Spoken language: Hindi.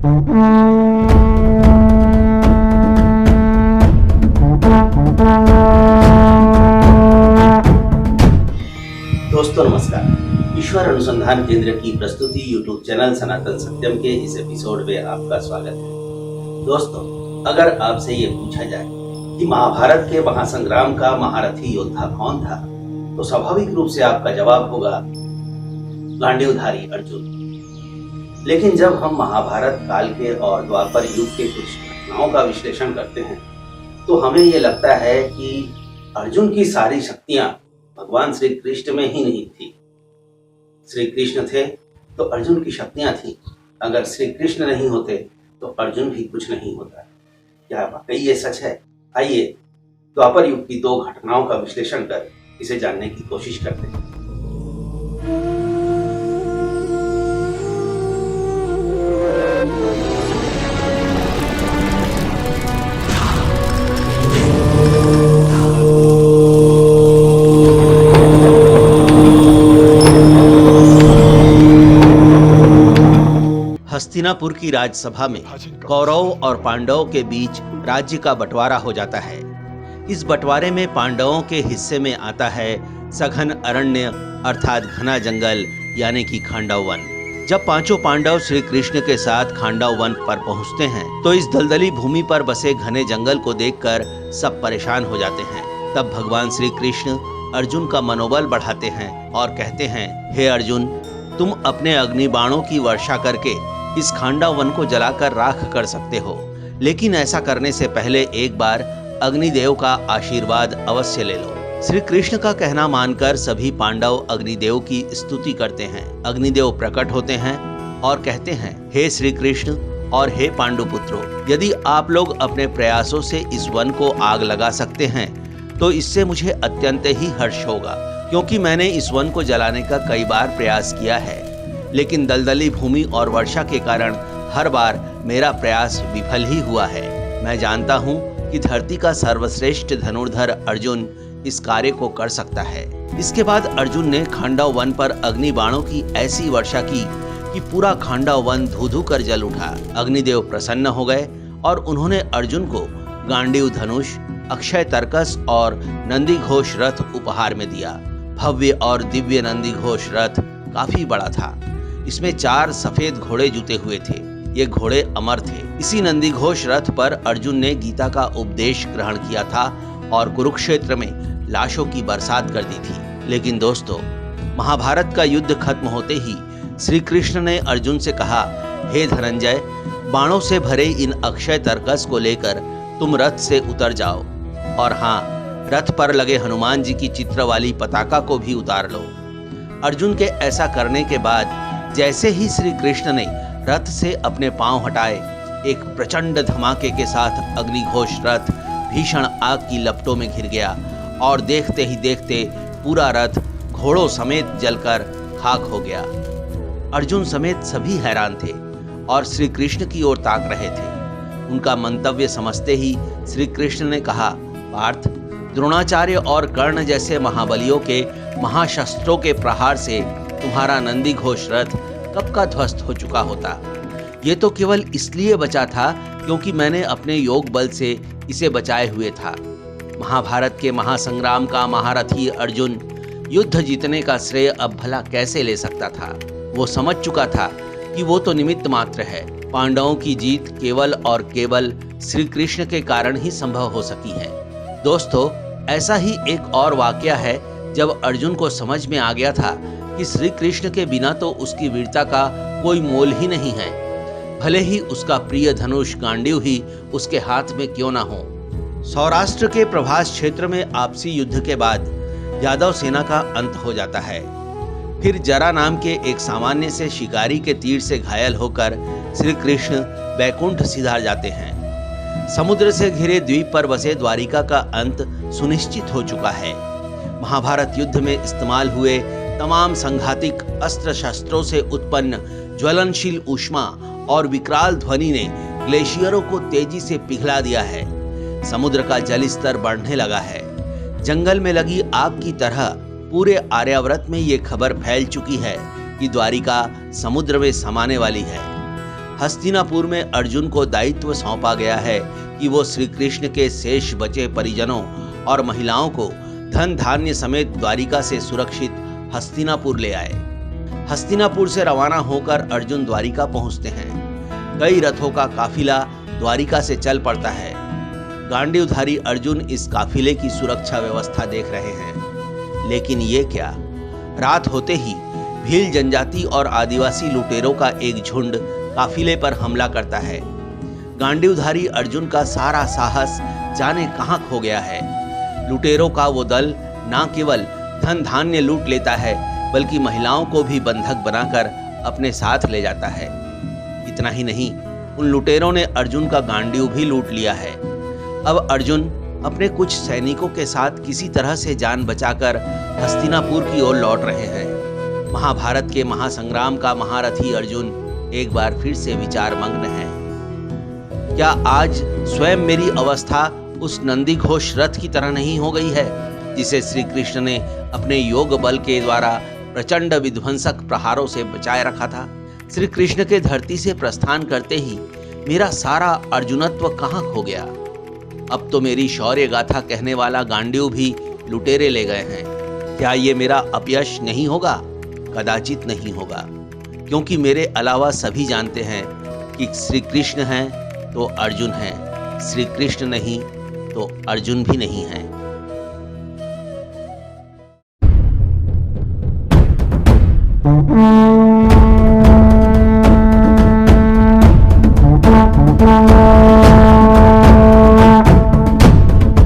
दोस्तों नमस्कार। ईश्वर अनुसंधान केंद्र की प्रस्तुति यूट्यूब चैनल सनातन सत्यम के इस एपिसोड में आपका स्वागत है। दोस्तों, अगर आपसे ये पूछा जाए कि महाभारत के महासंग्राम का महारथी योद्धा कौन था, तो स्वाभाविक रूप से आपका जवाब होगा गांडीवधारी अर्जुन। लेकिन जब हम महाभारत काल के और द्वापर युग के कुछ घटनाओं का विश्लेषण करते हैं, तो हमें ये लगता है कि अर्जुन की सारी शक्तियां भगवान श्री कृष्ण में ही नहीं थी। श्री कृष्ण थे तो अर्जुन की शक्तियां थी। अगर श्री कृष्ण नहीं होते तो अर्जुन भी कुछ नहीं होता। क्या वाकई ये सच है? आइए द्वापर युग की दो घटनाओं का विश्लेषण कर इसे जानने की कोशिश करते हैं। हस्तिनापुर की राजसभा में कौरव और पांडवों के बीच राज्य का बंटवारा हो जाता है। इस बंटवारे में पांडवों के हिस्से में आता है सघन अरण्य अर्थात घना जंगल यानी कि खांडव वन। जब पांचों पांडव श्री कृष्ण के साथ खांडव वन पर पहुंचते हैं तो इस दलदली भूमि पर बसे घने जंगल को देखकर सब परेशान हो जाते हैं। तब भगवान श्री कृष्ण अर्जुन का मनोबल बढ़ाते हैं और कहते हैं, हे अर्जुन, तुम अपने अग्नि बाणों की वर्षा करके इस खांडव वन को जलाकर राख कर सकते हो, लेकिन ऐसा करने से पहले एक बार अग्निदेव का आशीर्वाद अवश्य ले लो। श्री कृष्ण का कहना मानकर सभी पांडव अग्निदेव की स्तुति करते हैं। अग्निदेव प्रकट होते हैं और कहते हैं, हे श्री कृष्ण और हे पांडुपुत्रों, यदि आप लोग अपने प्रयासों से इस वन को आग लगा सकते हैं तो इससे मुझे अत्यंत ही हर्ष होगा, क्योंकि मैंने इस वन को जलाने का कई बार प्रयास किया है, लेकिन दलदली भूमि और वर्षा के कारण हर बार मेरा प्रयास विफल ही हुआ है। मैं जानता हूँ कि धरती का सर्वश्रेष्ठ धनुर्धर अर्जुन इस कार्य को कर सकता है। इसके बाद अर्जुन ने खांडव वन पर अग्नि बाणों की ऐसी वर्षा की कि पूरा खांडव वन धू-धू कर जल उठा। अग्निदेव प्रसन्न हो गए और उन्होंने अर्जुन को गांडीव धनुष, अक्षय तर्कस और नंदी घोष रथ उपहार में दिया। भव्य और दिव्य नंदी घोष रथ काफी बड़ा था। इसमें 4 सफेद घोड़े जुते हुए थे। ये घोड़े अमर थे। इसी नंदी घोष रथ पर अर्जुन ने गीता का उपदेश ग्रहण किया था और कुरुक्षेत्र में लाशों की बरसात कर दी थी। लेकिन दोस्तों, महाभारत का युद्ध खत्म होते ही श्री कृष्ण ने अर्जुन से कहा, हे धनंजय, बाणों से भरे इन अक्षय तर्कस को लेकर तुम रथ से उतर जाओ, और हाँ, रथ पर लगे हनुमान जी की चित्र वाली पताका को भी उतार लो। अर्जुन के ऐसा करने के बाद जैसे ही श्री कृष्ण ने रथ से अपने पांव हटाए, एक प्रचंड धमाके के साथ अग्निघोष रथ भीषण आग की लपटों में घिर गया और देखते ही देखते पूरा रथ घोड़ों समेत जलकर खाक हो गया। अर्जुन समेत सभी हैरान थे और श्री कृष्ण की ओर ताक रहे थे। उनका मंतव्य समझते ही श्री कृष्ण ने कहा, पार्थ, द्रोणाचार्य और कर्ण जैसे महाबलियों के महाशस्त्रों के प्रहार से तुम्हारा नंदी घोष रथ कब का ध्वस्त हो चुका होता। ये तो केवल इसलिए बचा था क्योंकि मैंने अपने योग बल से इसे बचाए हुए था। महाभारत के महासंग्राम का महारथी अर्जुन युद्ध जीतने का श्रेय अब भला कैसे ले सकता था। वो समझ चुका था कि वो तो निमित्त मात्र है। पांडवों की जीत केवल और केवल श्री कृष्ण के कारण ही संभव हो सकी है। दोस्तों, ऐसा ही एक और वाकया है जब अर्जुन को समझ में आ गया था कि श्री कृष्ण के बिना तो उसकी वीरता का कोई मोल ही नहीं है, भले ही उसका प्रिय धनुष गांडीव ही उसके हाथ में क्यों ना हो। सौराष्ट्र के प्रभास क्षेत्र में आपसी युद्ध के बाद यादव सेना का अंत हो जाता है। फिर जरा नाम के एक सामान्य से शिकारी के तीर से घायल होकर श्री कृष्ण बैकुंठ सिधार जाते हैं। समुद्र से घिरे द्वीप पर बसे द्वारिका का अंत सुनिश्चित हो चुका है। महाभारत युद्ध में इस्तेमाल हुए तमाम संघातिक अस्त्र शस्त्रों से उत्पन्न ज्वलनशील ऊष्मा और विकराल ध्वनि ने ग्लेशियरों को तेजी से पिघला दिया है। समुद्र का जल स्तर बढ़ने लगा है। जंगल में लगी आग की तरह पूरे आर्यावर्त में ये खबर फैल चुकी है कि द्वारिका समुद्र में समाने वाली है। हस्तिनापुर में अर्जुन को दायित्व सौंपा गया है कि वो श्री कृष्ण के शेष बचे परिजनों और महिलाओं को धन धान्य समेत द्वारिका से सुरक्षित हस्तिनापुर ले आए। हस्तिनापुर से रवाना होकर अर्जुन द्वारिका पहुंचते हैं। कई रथों का काफिला द्वारिका से चल पड़ता है। गांडीवधारी अर्जुन इस काफिले की सुरक्षा व्यवस्था देख रहे हैं, लेकिन ये क्या, रात होते ही भील जनजाति और आदिवासी लुटेरों का एक झुंड काफिले पर हमला करता है। गांडीवधारी अर्जुन का सारा साहस जाने कहां खो गया है। लुटेरों का वो दल न केवल धन धान्य लूट लेता है, बल्कि महिलाओं को भी बंधक बनाकर अपने साथ ले जाता है। इतना ही नहीं, उन लुटेरों ने अर्जुन का गांडीव भी लूट लिया है। अब अर्जुन अपने कुछ सैनिकों के साथ किसी तरह से जान बचाकर हस्तिनापुर की ओर लौट रहे हैं। महाभारत के महासंग्राम का महारथी अर्जुन एक बार फिर से विचार मग्न है। क्या आज स्वयं मेरी अवस्था उस नंदी घोष रथ की तरह नहीं हो गई है, जिसे श्री कृष्ण ने अपने योग बल के द्वारा प्रचंड विध्वंसक प्रहारों से बचाए रखा था? श्री कृष्ण के धरती से प्रस्थान करते ही मेरा सारा अर्जुनत्व कहां खो गया? अब तो मेरी शौर्य गाथा कहने वाला गांडीव भी लुटेरे ले गए हैं। क्या ये मेरा अपयश नहीं होगा? कदाचित नहीं होगा, क्योंकि मेरे अलावा सभी जानते हैं कि श्री कृष्ण हैं तो अर्जुन है, श्री कृष्ण नहीं तो अर्जुन भी नहीं है।